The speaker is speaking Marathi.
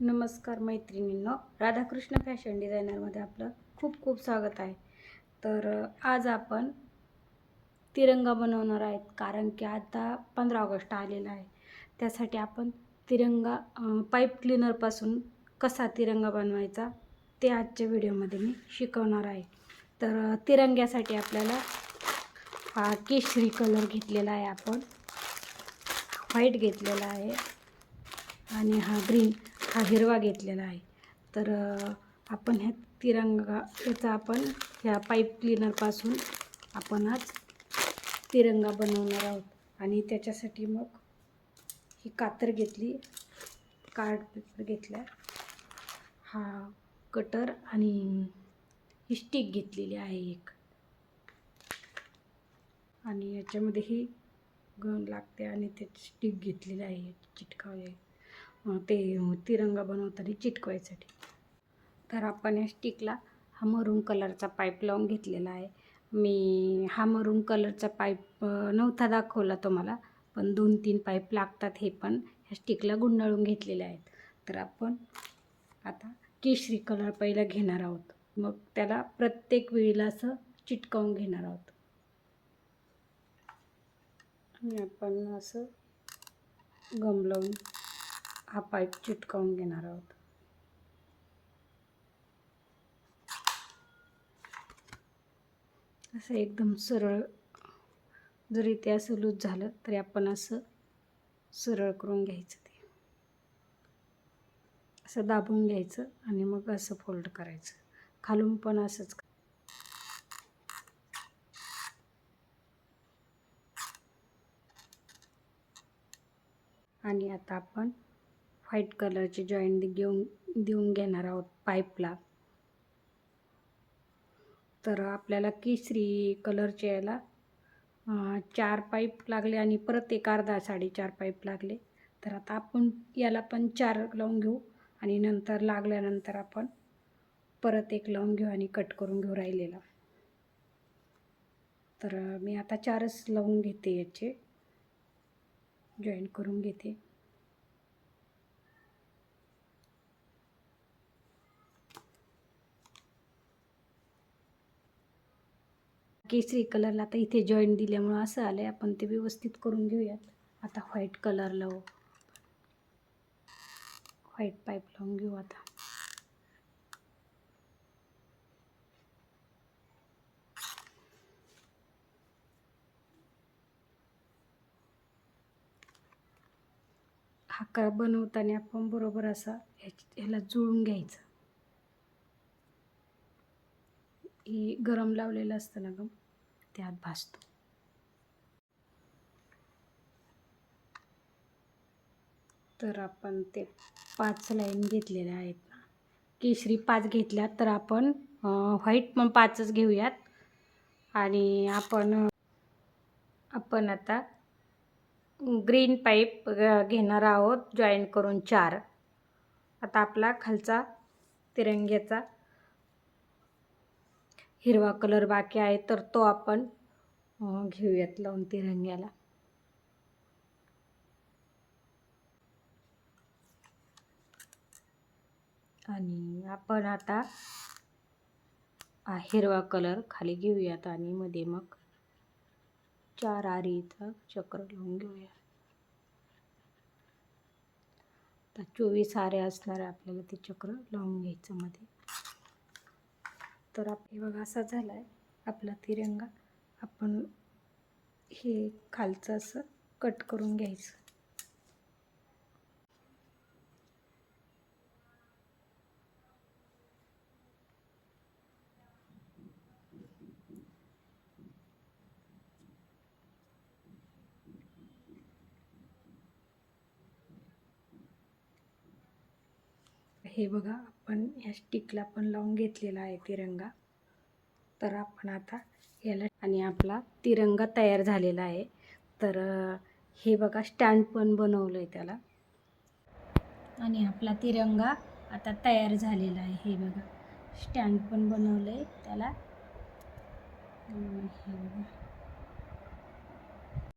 नमस्कार मैत्रिणींनो, राधाकृष्ण फॅशन डिझायनरमध्ये आपलं खूप खूप स्वागत आहे. तर आज आपण तिरंगा बनवणार आहेत, कारण की आता 15 ऑगस्ट आलेला आहे. त्यासाठी आपण तिरंगा पाईप क्लीनरपासून कसा तिरंगा बनवायचा ते आजच्या व्हिडिओमध्ये मी शिकवणार आहे. तर तिरंग्यासाठी आपल्याला हा केशरी कलर घेतलेला आहे, आपण व्हाईट घेतलेला आहे आणि हा ग्रीन, हा हिरवा घेतलेला आहे. तर आपण ह्या तिरंगा याचा आपण ह्या पाईप क्लीनरपासून आपण आज तिरंगा बनवणार आहोत. आणि त्याच्यासाठी मग ही कातर घेतली, कार्ड पेपर घेतला, हा कटर आणि ही स्टिक घेतलेली आहे एक, आणि याच्यामध्ये ही गन लागते आणि त्याची स्टिक घेतलेली आहे चिटकावले ते तिरंगा बनवताना चिटकवायसाठी. तर आपण या स्टिकला हा मरून कलरचा पाईप लावून घेतलेला आहे. मी हा मरून कलरचा पाईप नव्हता दाखवला तुम्हाला, पण 2-3 पाईप लागतात, हे पण ह्या स्टिकला गुंडाळून घेतलेले आहेत. तर आपण आता केशरी कलर पहिला घेणार आहोत, मग त्याला प्रत्येक वेळेला असं चिटकावून घेणार आहोत. आणि आपण असं गम लावून हा पाईप चिटकावून घेणार आहोत. असं एकदम सरळ, जरी ते असं लूज झालं तरी आपण असं सरळ करून घ्यायचं, ते असं दाबून घ्यायचं आणि मग असं फोल्ड करायचं. खालून पण असंच. आणि आता आपण व्हाईट कलरचे जॉईंट देऊन घेणार आहोत पाईपला. तर आपल्याला केशरी कलरचे याला 4 पाईप लागले आणि परत एक अर्धा 4.5 पाईप लागले. तर आता आपण याला पण 4 लावून घेऊ आणि नंतर लागल्यानंतर आपण परत एक लावून घेऊ आणि कट करून घेऊ राहिलेला. तर मी आता 4च लावून घेते, याचे जॉईंट करून घेते. केशरी कलरला आता इथे जॉईंट दिल्यामुळं असं आलं आहे, आपण ते व्यवस्थित करून घेऊयात. आता व्हाईट कलर लावू, व्हाईट पाईप लावून घेऊ आता. हा बनवताना आपण बरोबर असा ह्याला जुळून घ्यायचं. ही गरम लावलेलं असतं ना गम, त्यात भाजतो. तर आपण ते 5 लाईन घेतलेल्या आहेत ना, केशरी 5 घेतल्यात, तर आपण व्हाईट पण 5च घेऊयात. आणि आपण आता ग्रीन पाईप घेणार आहोत जॉईंट करून 4. आता आपला खालचा तिरंग्याचा हिरवा कलर बाकी आहे, तर तो आपण घेऊयात लावून तिरंग्याला. आणि आपण आता हिरवा कलर खाली घेऊयात आणि मध्ये मग 4 आरीचं चक्र लावून घेऊया. आता 24 आरे असणार आहे, आपल्याला ते चक्र लावून घ्यायचं मध्ये. तर हे बघा असा झाला आहे आपला तिरंगा. आपण हे खालचं असं कट करून घ्यायचं. हे बघा, आपण ह्या स्टिकला पण लावून घेतलेला आहे तिरंगा. तर आपण आता याला, आणि आपला तिरंगा तयार झालेला आहे. तर हे बघा, स्टँड पण बनवलं आहे त्याला. आणि आपला तिरंगा आता तयार झालेला आहे. हे बघा, स्टँड पण बनवलं आहे त्याला. हे बघा,